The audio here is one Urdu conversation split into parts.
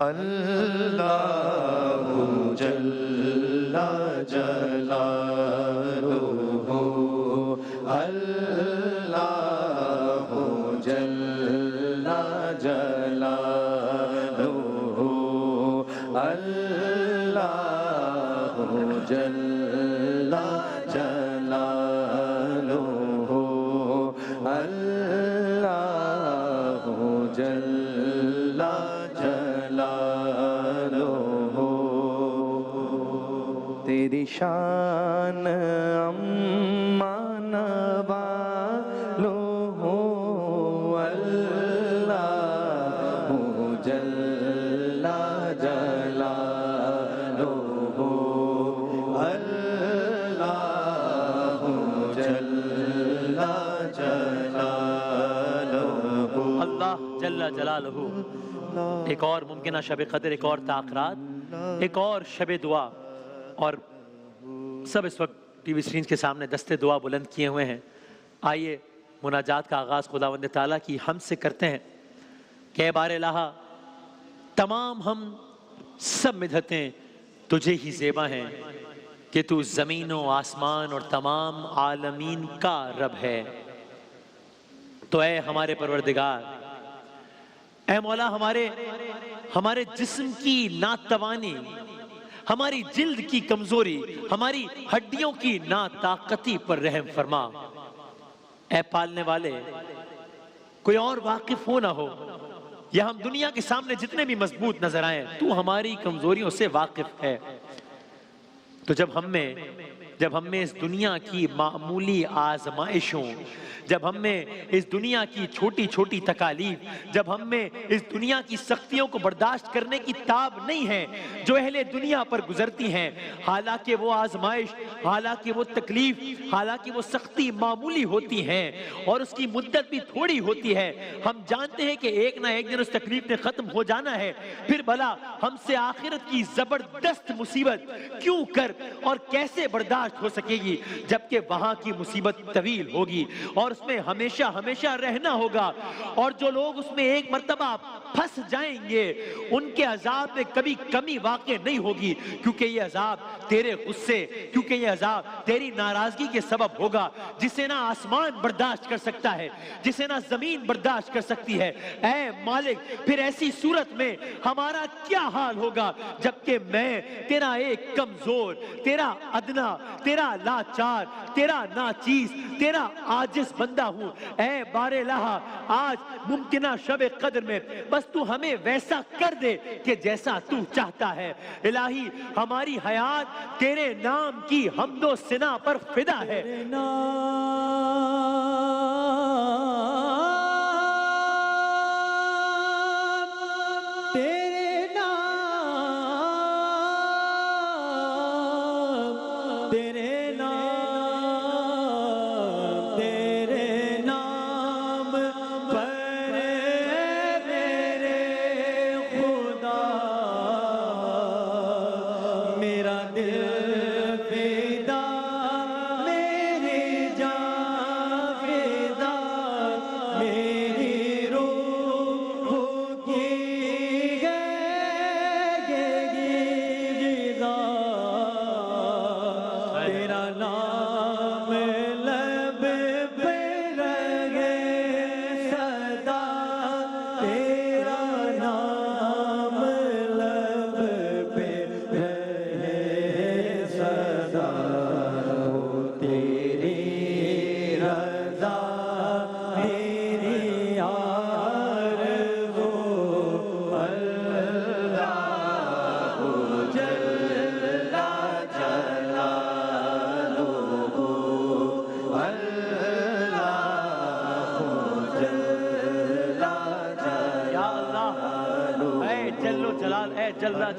اللہ جل جلالہ اللہ جل جلالہ اللہ جل جلالہ اللہ جل تیری شان امان والو ہو اللہ جل جلالہ اللہ جل جلالہ اللہ جل جلالہ۔ ایک اور ممکنہ شب قدر، ایک اور تاخرات، ایک اور شب دعا، اور سب اس وقت ٹی وی اسکرین کے سامنے دستے دعا بلند کیے ہوئے ہیں۔ آئیے مناجات کا آغاز خداوند تعالیٰ کی حمد سے کرتے ہیں کہ اے بار الہ، تمام ہم سب مدحتیں تجھے ہی زیبا ہیں کہ تو زمین و آسمان اور تمام عالمین کا رب ہے۔ تو اے ہمارے پروردگار، اے مولا، ہمارے جسم کی ناتوانی، ہماری جلد کی کمزوری، ہماری ہڈیوں کی ناطاقتی پر رحم فرما۔ اے پالنے والے، کوئی اور واقف ہو نہ ہو، یا ہم دنیا کے سامنے جتنے بھی مضبوط نظر آئیں، تو ہماری کمزوریوں سے واقف ہے۔ تو جب ہم میں اس دنیا کی معمولی آزمائشوں، جب ہم میں اس دنیا کی چھوٹی چھوٹی تکالیف، جب ہم میں اس دنیا کی سختیوں کو برداشت کرنے کی تاب نہیں ہے جو اہل دنیا پر گزرتی ہیں، حالانکہ وہ آزمائش، حالانکہ وہ تکلیف، حالانکہ وہ سختی معمولی ہوتی ہیں اور اس کی مدت بھی تھوڑی ہوتی ہے، ہم جانتے ہیں کہ ایک نہ ایک دن اس تکلیف نے ختم ہو جانا ہے، پھر بھلا ہم سے آخرت کی زبردست مصیبت کیوں کر اور کیسے برداشت ہو سکے گی، جبکہ وہاں کی مصیبت طویل ہوگی اور اس میں ہمیشہ ہمیشہ رہنا ہوگا، اور جو لوگ اس میں ایک مرتبہ پھنس جائیں گے ان کے عذاب میں کبھی کمی واقع نہیں ہوگی، کیونکہ یہ عذاب تیرے غصے، کیونکہ یہ عذاب تیری ناراضگی کے سبب ہوگا، جسے نہ آسمان برداشت کر سکتا ہے، جسے نہ زمین برداشت کر سکتی ہے۔ اے مالک، پھر ایسی صورت میں ہمارا کیا حال ہوگا، جبکہ میں تیرا ایک کمزور، تیرا ادنا، تیرا لاچار، تیرا ناچیز، تیرا عاجز بندہ ہوں۔ اے بار الہ، آج ممکنہ شب قدر میں بس تو ہمیں ویسا کر دے کہ جیسا تو چاہتا ہے۔ الہی، ہماری حیات تیرے نام کی حمد و ثنا پر فدا ہے۔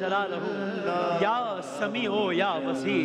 جلالہ یا سمیع یا وسیع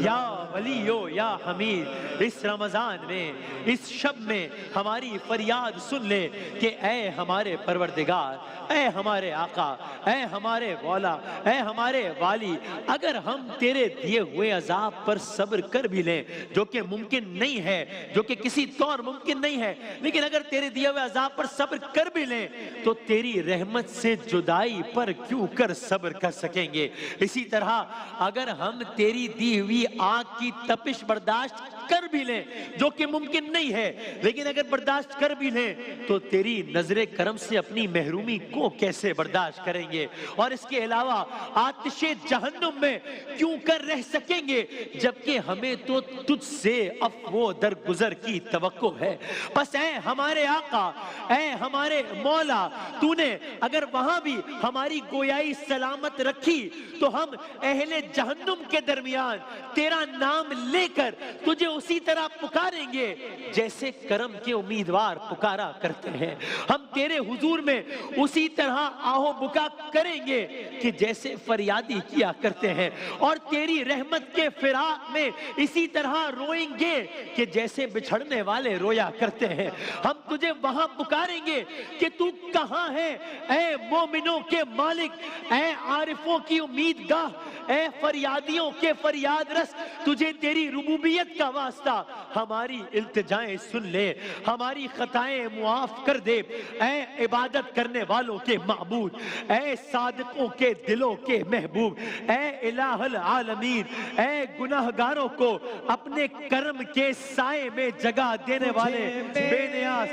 یا ولیو یا حمید اس رمضان میں اس شب میں ہماری فریاد سن لے کہ اے ہمارے پروردگار، اے ہمارے آقا، اے ہمارے مولا، اے ہمارے والی، اگر ہم تیرے دیے ہوئے عذاب پر صبر کر بھی لیں، جو کہ ممکن نہیں ہے، جو کہ کسی طور ممکن نہیں ہے، لیکن اگر تیرے دیے ہوئے عذاب پر صبر کر بھی لیں تو تیری رحمت سے جدائی پر کیوں کر صبر کر سکیں گے؟ اسی طرح اگر ہم تیری دی ہوئی آگ کی تپش برداشت کر بھی لیں، جو کہ ممکن نہیں ہے، لیکن اگر برداشت کر بھی لیں تو تیری نظر کرم سے اپنی محرومی کو کیسے برداشت کریں گے؟ اور اس کے علاوہ آتش جہنم میں کیوں کر رہ سکیں گے جبکہ ہمیں تو تجھ سے عفو درگزر کی توقع ہے؟ بس اے ہمارے آقا، اے ہمارے مولا، تو نے اگر وہاں بھی ہماری گویائی سلامت رکھی تو ہم اہل جہنم کے درمیان تیرا نام لے کر تجھے اسی طرح پکاریں گے جیسے کرم کے امیدوار پکارا کرتے ہیں۔ ہم تیرے حضور میں اسی طرح آہو بکا کریں گے کہ جیسے فریادی کیا کرتے ہیں، اور تیری رحمت کے فراق میں اسی طرح روئیں گے کہ جیسے بچھڑنے والے رویا کرتے ہیں۔ ہم تجھے وہاں پکاریں گے کہ تو کہاں ہے اے مومنوں کے مالک، اے عارفوں کی امیدگاہ، اے فریادیوں کے فریاد رس، تجھے تیری ربوبیت کا واسطہ ہماری التجائیں سن لے، ہماری خطائیں معاف کر دے، اے عبادت کرنے والوں کے معبود، اے صادقوں کے دلوں کے محبوب، اے الہ العالمین، اے گناہگاروں کو اپنے کرم کے سائے میں جگہ دینے والے بے نیاز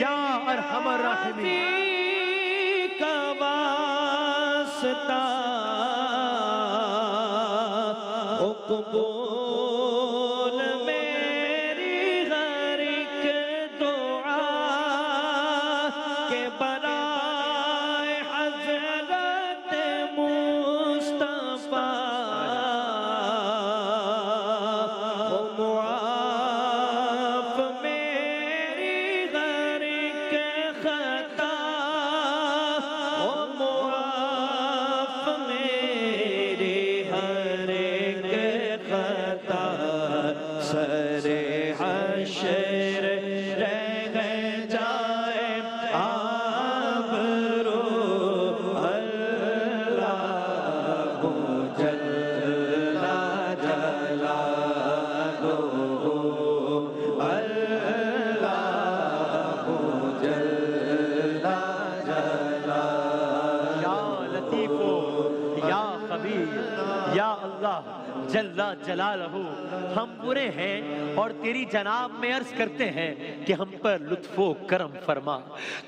یا ارحم الراحمین کا واسطہ قبول میری ہر ایک دعا کے برائے حضرت مصطفیٰ معاف میری ہر ایک خطا، معاف میری ہر ایک خطا، سر حشر رہ جائے آبرو اللہ جل جلالہ، اللہ جل جلالہ۔ یا لطیف یا خبیر یا اللہ جل جلالہ، ہم برے ہیں اور تیری جناب میں عرض کرتے ہیں کہ ہم پر لطف و کرم فرما۔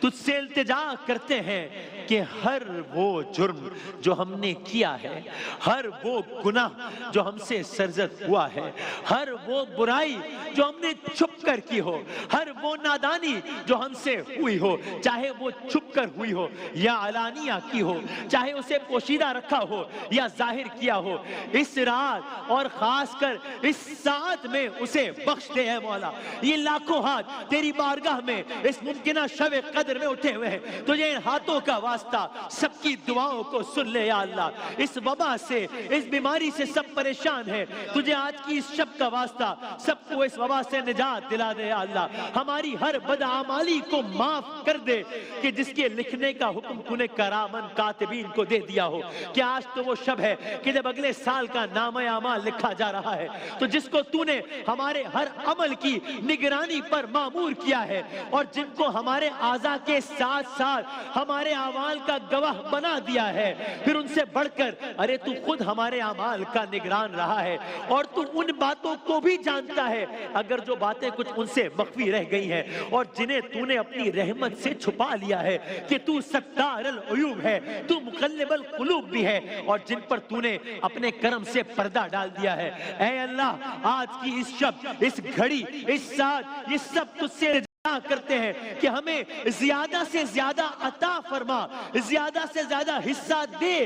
تجھ سے التجا کرتے ہیں کہ ہر وہ جرم جو ہم نے کیا ہے، ہر وہ گناہ جو ہم سے سرزد ہوا ہے، ہر وہ برائی جو ہم نے چھپ کر کی ہو، ہر وہ نادانی جو ہم سے ہوئی ہو، چاہے وہ چھپ کر ہوئی ہو یا علانیہ کی ہو، چاہے اسے پوشیدہ رکھا ہو یا ظاہر کیا ہو، اس رات اور خاص کر اس ساعت میں اسے بخش دے اے مولا۔ یہ لاکھوں ہاتھ تیری بارگاہ میں اس ممکنہ شب قدر میں اٹھے ہوئے ہیں، تجھے ان ہاتھوں کا واسطہ سب کی دعاؤں کو سن لے یا اللہ۔ اس وبا سے، اس بیماری سے سب پریشان ہیں، تجھے آج کی اس شب کا واسطہ سب کو اس وبا سے نجات دلا دے یا اللہ۔ ہماری ہر بدعمالی کو معاف کر دے کہ جس کے لکھنے کا حکم تو نے کرامن کاتبین کو دے دیا ہو کہ آج تو وہ شب ہے کہ جب اگلے سال کا نام اعمال لکھا جا رہا ہے، تو جس کو تو نے ہمارے ہر عمل کی نگرانی پر مامور کیا ہے اور جن کو ہمارے اعضاء کے ساتھ ساتھ ہمارے اعمال کا گواہ بنا دیا ہے، پھر ان سے بڑھ کر ارے تو خود ہمارے اعمال کا نگران رہا ہے اور تو ان باتوں کو بھی جانتا ہے اگر جو باتیں کچھ ان سے مخفی رہ گئی ہیں اور جنہیں تو نے اپنی رحمت سے چھپا لیا ہے کہ تو ستار العیوب ہے، تو مقلب القلوب بھی ہے، اور جن پر تو نے اپنے کرم سے پردہ ڈال دیا ہے۔ اے اللہ، آج کی اس شب، اس گھڑی، اس ساتھ، یہ سب تجھ سے دعا کرتے ہیں کہ ہمیں زیادہ سے زیادہ عطا فرما، زیادہ سے زیادہ حصہ دے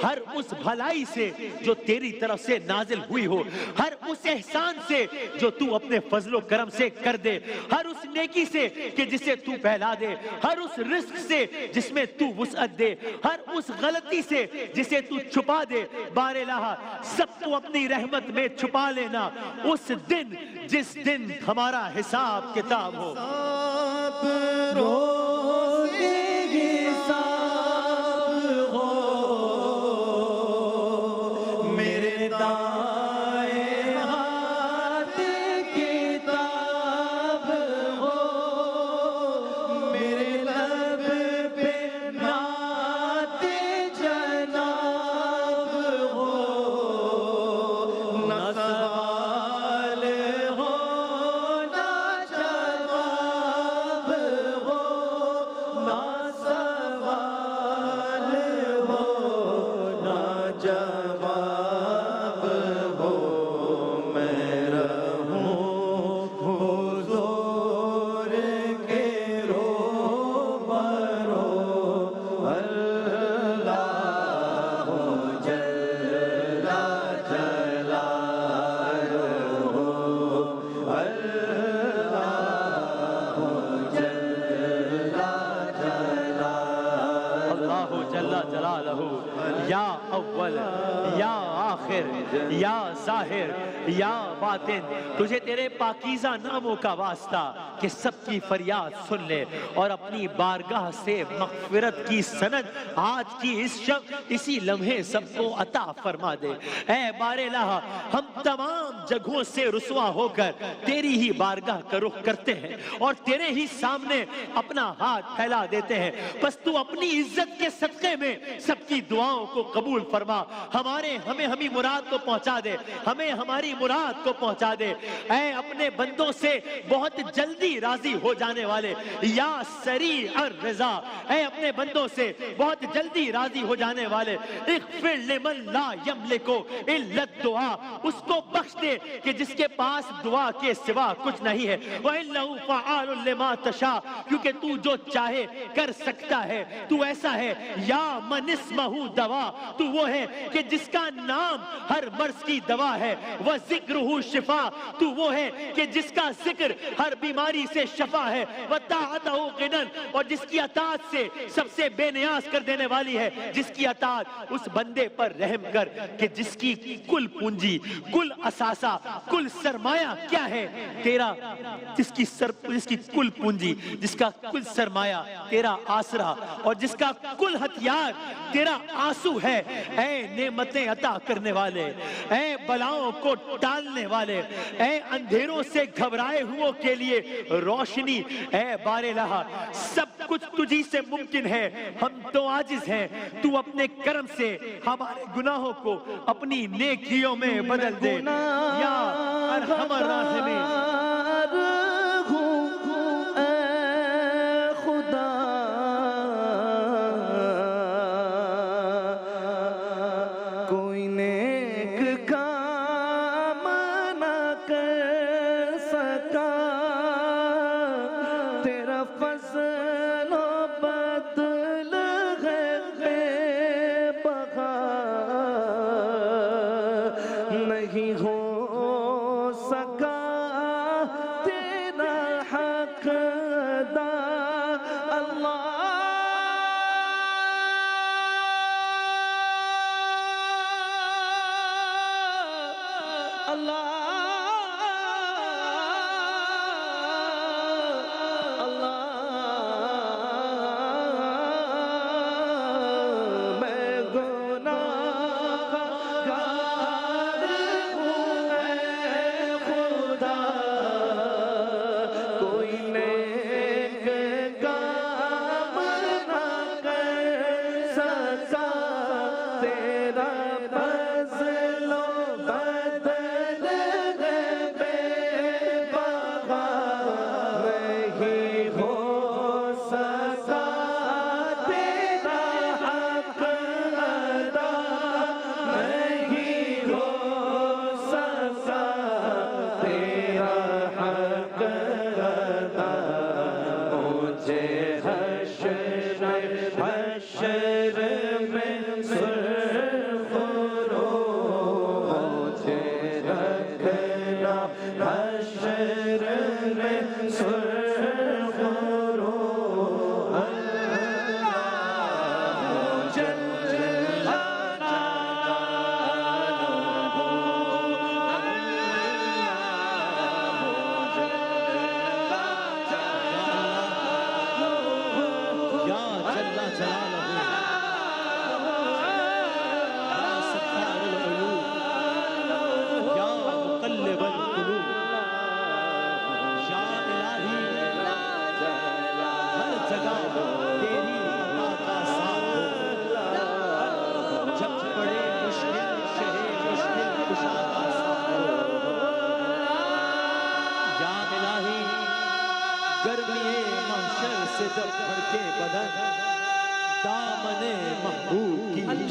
ہر اس بھلائی سے جو تیری طرف سے نازل ہوئی ہو، ہر اس احسان سے جو تو اپنے فضل و کرم سے کر دے، ہر اس نیکی سے کہ جسے تو پھیلا دے، ہر اس رزق سے جس میں تو وسعت دے، ہر اس غلطی سے جسے تو چھپا دے۔ بار الہ سب تو اپنی رحمت میں چھپا لینا اس دن جس دن ہمارا حساب کتاب ہو۔ یا اول یا آخر یا ظاہر یا باطن، تجھے تیرے پاکیزہ ناموں کا واسطہ کہ سب کی فریاد سن لے اور اپنی بارگاہ سے مغفرت کی سند آج کی اس شب اسی لمحے سب کو عطا فرما دے۔ اے بار الہ ہم تمام جگہوں سے رسوا ہو کر تیری ہی بارگاہ کا رخ کرتے ہیں اور تیرے ہی سامنے اپنا ہاتھ پھیلا دیتے ہیں، بس تو اپنی عزت کے صدقے میں سب کی دعاؤں کو قبول فرما، ہمیں مراد کو پہنچا دے، ہمیں ہماری مراد کو پہنچا دے۔ اے اپنے بندوں سے بہت جلدی راضی ہو جانے والے یا سریع الرضا، اے اپنے بندوں سے بہت جلدی راضی ہو جانے والے، اغفر لمن لا یملکو الا الدعاء، اس کو بخش دے کہ جس کے پاس دعا کے سوا کچھ نہیں ہے، وَإِنَّهُ فَعَالٌ لِمَا تَشَاءُ، کیونکہ تو جو چاہے کر سکتا ہے، تو ایسا ہے۔ یا من اسمہ دوا، تو وہ ہے کہ جس کا نام ہر مرض کی دوا ہے، وَذِكْرُهُ شفا، تو وہ ہے کہ جس کا ذکر ہر بیماری سے شفا ہے، وَطَاعَتُهُ غِنًى، اور جس کی اطاعت سے سب سے بے نیاز کر دینے والی ہے، جس کی اطاعت اس بندے پر رحم کر کہ جس کی کل پونجی، کل اثاثہ، کل سرمایہ کیا ہے تیرا، جس کی کل پونجی، جس کا کل سرمایہ تیرا آسرا اور جس کا کل ہتھیار تیرا آنسو ہے۔ اے نعمتیں عطا کرنے والے، اے بلاؤں کو ٹالنے والے، اے اندھیروں سے گھبرائے ہوں کے لیے روشنی، اے بار الہ سب کچھ تجھی سے ممکن ہے، ہم تو عاجز ہیں، تو اپنے کرم سے ہمارے گناہوں کو اپنی نیکیوں میں بدل دے یا ارحم الراحمین۔ تیرا فضل و بدل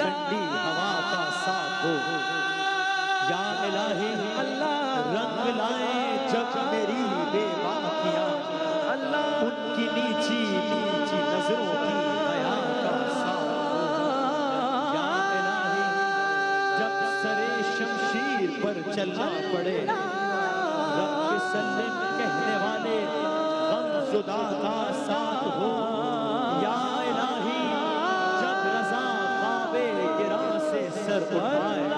ٹھنڈی ہوا کا ساتھ ہو یا الہی رنگ لائے جب میری بے باکیاں ان کی نیچی نیچی نظروں کی حیا کا ساتھ ہو یا الہی جب سرے شمشیر پر چلنا پڑے رب سلم کہنے والے غم زدہ کا ساتھ ہو یا الہی جب رضا خواب گراں سے سر اٹھائے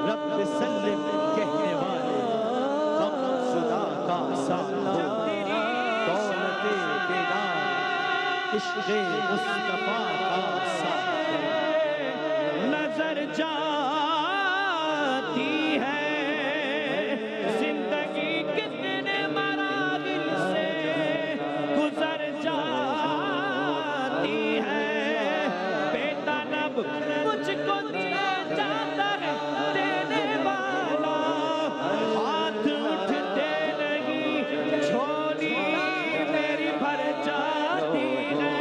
رب سلم کہنے والے غم زدہ کا ساتھ ہو دولت بیدار عشق مصطفیٰ کا ساتھ ہو نظر جاتی ہے زندگی کتنے مراحل سے گزر جاتی ہے بے طلب مجھ کو دیا جاتا ہے دینے والا ہاتھ اٹھتے نہیں جھولی میری بھر جاتی ہے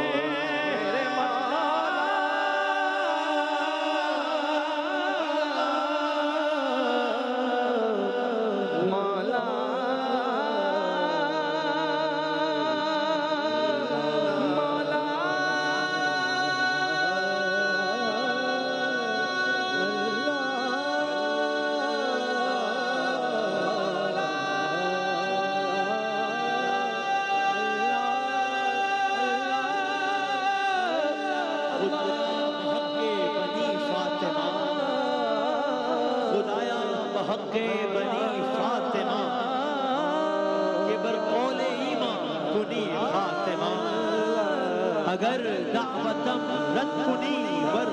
حق بنی فاطمہ کہ بر قول ایمان کنی فاطمہ اگر دعوتم رد کنی بر